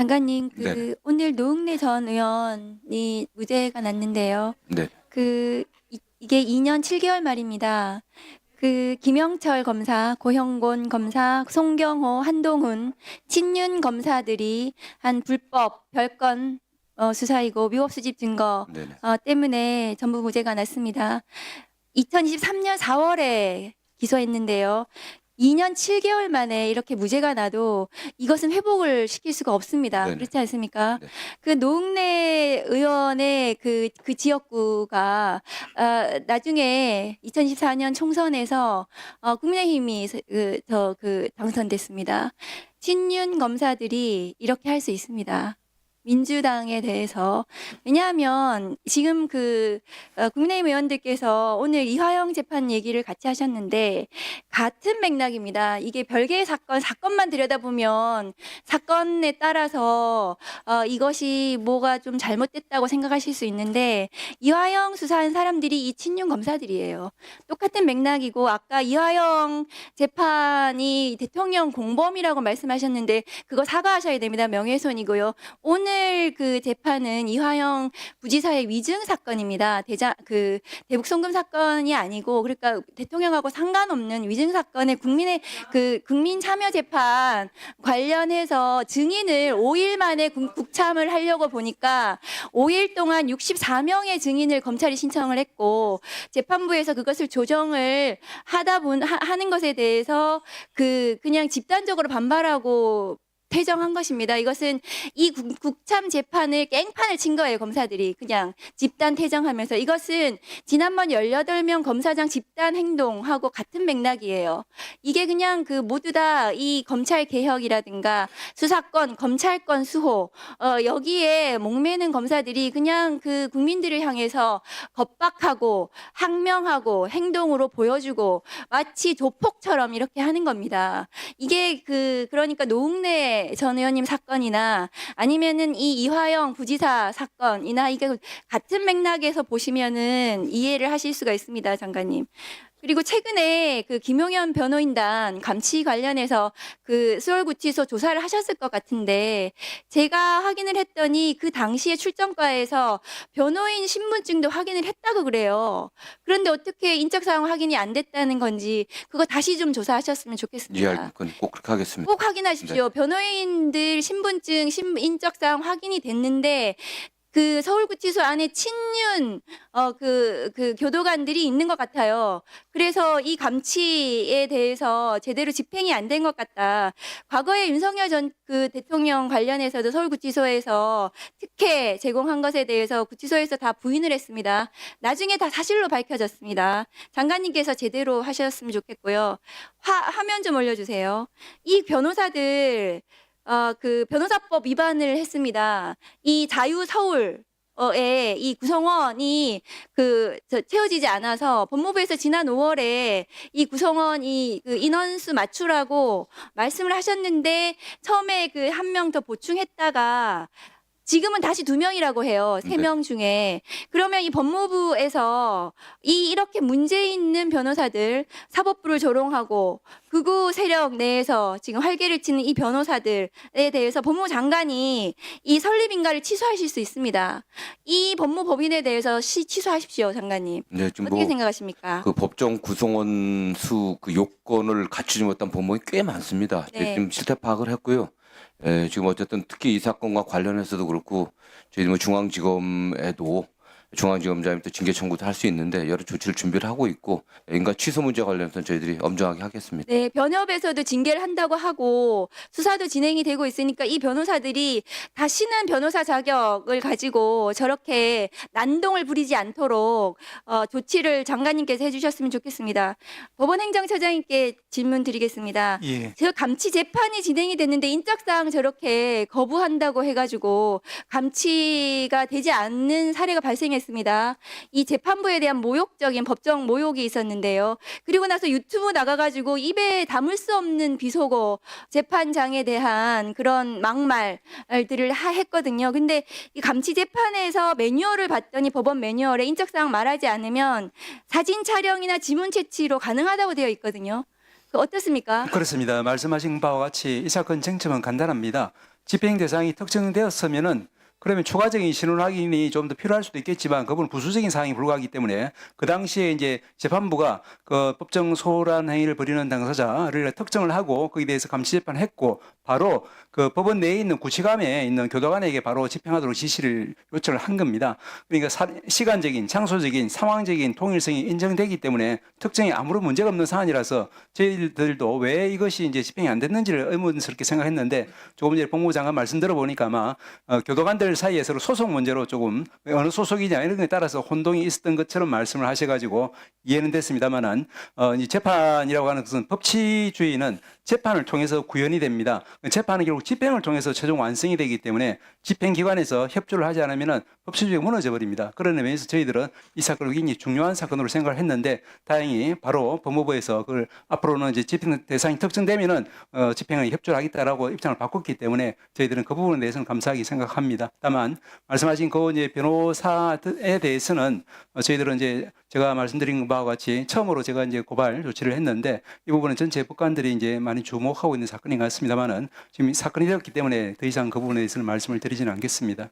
장관님, 네네. 오늘 노웅래 전 의원이 무죄가 났는데요. 네. 이게 2년 7개월 말입니다. 김영철 검사, 고형곤 검사, 송경호, 한동훈, 친윤 검사들이 한 불법 별건 수사이고 위법 수집 증거 네네. 때문에 전부 무죄가 났습니다. 2023년 4월에 기소했는데요. 2년 7개월 만에 이렇게 무죄가 나도 이것은 회복을 시킬 수가 없습니다. 네네. 그렇지 않습니까? 네. 노웅래 의원의 그 지역구가 나중에 2024년 총선에서 국민의힘이 당선됐습니다. 친윤 검사들이 이렇게 할 수 있습니다. 민주당에 대해서. 왜냐하면 지금 국민의힘 의원들께서 오늘 이화영 재판 얘기를 같이 하셨는데 같은 맥락입니다. 이게 별개의 사건만 들여다보면 사건에 따라서 이것이 뭐가 좀 잘못됐다고 생각하실 수 있는데 이화영 수사한 사람들이 이 친윤 검사들이에요. 똑같은 맥락이고 아까 이화영 재판이 대통령 공범이라고 말씀하셨는데 그거 사과하셔야 됩니다. 명예훼손이고요. 오늘 그 재판은 이화영 부지사의 위증 사건입니다. 대북 송금 사건이 아니고 그러니까 대통령하고 상관없는 위증 사건의 국민 참여 재판 관련해서 증인을 5일 만에 국참을 하려고 보니까 5일 동안 64명의 증인을 검찰이 신청을 했고 재판부에서 그것을 조정을 하는 것에 대해서 그냥 집단적으로 반발하고 퇴정한 것입니다. 이것은 이 국참 재판을 깽판을 친 거예요. 검사들이 그냥 집단 퇴정하면서 이것은 지난번 18명 검사장 집단 행동하고 같은 맥락이에요. 이게 그냥 모두 다 이 검찰 개혁이라든가 수사권, 검찰권 수호 여기에 목매는 검사들이 그냥 국민들을 향해서 겁박하고 항명하고 행동으로 보여주고 마치 조폭처럼 이렇게 하는 겁니다. 이게 그러니까 노웅래 전 의원님 사건이나 아니면은 이 이화영 부지사 사건이나 이게 같은 맥락에서 보시면은 이해를 하실 수가 있습니다, 장관님. 그리고 최근에 김용현 변호인단 감치 관련해서 서울구치소 조사를 하셨을 것 같은데 제가 확인을 했더니 그 당시에 출정과에서 변호인 신분증도 확인을 했다고 그래요. 그런데 어떻게 인적사항 확인이 안 됐다는 건지 그거 다시 좀 조사하셨으면 좋겠습니다. 이해할건 꼭 그렇게 하겠습니다. 꼭 확인하십시오. 네. 변호인들 신분증, 인적사항 확인이 됐는데 서울구치소 안에 친윤 교도관들이 있는 것 같아요. 그래서 이 감치에 대해서 제대로 집행이 안 된 것 같다. 과거에 윤석열 전 대통령 관련해서도 서울구치소에서 특혜 제공한 것에 대해서 구치소에서 다 부인을 했습니다. 나중에 다 사실로 밝혀졌습니다. 장관님께서 제대로 하셨으면 좋겠고요. 화면 좀 올려주세요. 이 변호사들 변호사법 위반을 했습니다. 이 자유서울 이 구성원이 채워지지 않아서 법무부에서 지난 5월에 이 구성원이 인원수 맞추라고 말씀을 하셨는데 처음에 한 명 더 보충했다가 지금은 다시 2명이라고 해요. 3명 중에. 그러면 이 법무부에서 이렇게 문제 있는 변호사들, 사법부를 조롱하고 극우 세력 내에서 지금 활개를 치는 이 변호사들에 대해서 법무부 장관이 이 설립인가를 취소하실 수 있습니다. 이 법무법인에 대해서 취소하십시오, 장관님. 네, 지금 어떻게 생각하십니까? 법정 구성원 수 요건을 갖추지 못한 법무이 꽤 많습니다. 네. 지금 실태 파악을 했고요. 지금 어쨌든 특히 이 사건과 관련해서도 그렇고 저희 중앙지검에도 중앙지검장님 또 징계 청구도 할 수 있는데 여러 조치를 준비를 하고 있고 인가 취소 문제 관련해서는 저희들이 엄정하게 하겠습니다. 네, 변협에서도 징계를 한다고 하고 수사도 진행이 되고 있으니까 이 변호사들이 다시는 변호사 자격을 가지고 저렇게 난동을 부리지 않도록 조치를 장관님께서 해주셨으면 좋겠습니다. 법원행정처장님께 질문 드리겠습니다. 예. 저 감치 재판이 진행이 됐는데 인적사항 저렇게 거부한다고 해가지고 감치가 되지 않는 사례가 발생했습니다. 이 재판부에 대한 모욕적인 법정 모욕이 있었는데요. 그리고 나서 유튜브 나가가지고 입에 담을 수 없는 비속어 재판장에 대한 그런 막말들을 했거든요. 근데 이 감치 재판에서 매뉴얼을 봤더니 법원 매뉴얼에 인적사항 말하지 않으면 사진 촬영이나 지문 채취로 가능하다고 되어 있거든요. 어떻습니까? 그렇습니다. 말씀하신 바와 같이 이 사건 쟁점은 간단합니다. 집행 대상이 특정되었으면은 그러면 추가적인 신원 확인이 좀 더 필요할 수도 있겠지만 그건 부수적인 사항이 불과하기 때문에 그 당시에 이제 재판부가 그 법정 소란 행위를 벌이는 당사자를 특정을 하고 거기에 대해서 감시 재판했고 바로 그 법원 내에 있는 구치감에 있는 교도관에게 바로 집행하도록 지시를 요청을 한 겁니다. 그러니까 시간적인, 장소적인, 상황적인 통일성이 인정되기 때문에 특정이 아무런 문제가 없는 사안이라서 저희들도 왜 이것이 이제 집행이 안 됐는지를 의문스럽게 생각했는데 조금 전에 법무부 장관 말씀 들어보니까 아마 교도관들 사이에서 소속 문제로 조금 어느 소속이냐 이런 것에 따라서 혼동이 있었던 것처럼 말씀을 하셔가지고 이해는 됐습니다만은 이 재판이라고 하는 것은 법치주의는 재판을 통해서 구현이 됩니다. 재판은 결국 집행을 통해서 최종 완성이 되기 때문에 집행기관에서 협조를 하지 않으면 법치주의가 무너져 버립니다. 그런 의미에서 저희들은 이 사건을 굉장히 중요한 사건으로 생각을 했는데 다행히 바로 법무부에서 그걸 앞으로는 이제 집행 대상이 특정되면은 집행에 협조를 하겠다라고 입장을 바꿨기 때문에 저희들은 그 부분에 대해서는 감사하게 생각합니다. 다만 말씀하신 그 이제 변호사에 대해서는 저희들은 이제 제가 말씀드린 바와 같이 처음으로 제가 이제 고발 조치를 했는데 이 부분은 전체 법관들이 이제 많이 주목하고 있는 사건인 것 같습니다만은 지금 이 사건이 되었기 때문에 더 이상 그 부분에 대해서는 말씀을 드리지는 않겠습니다.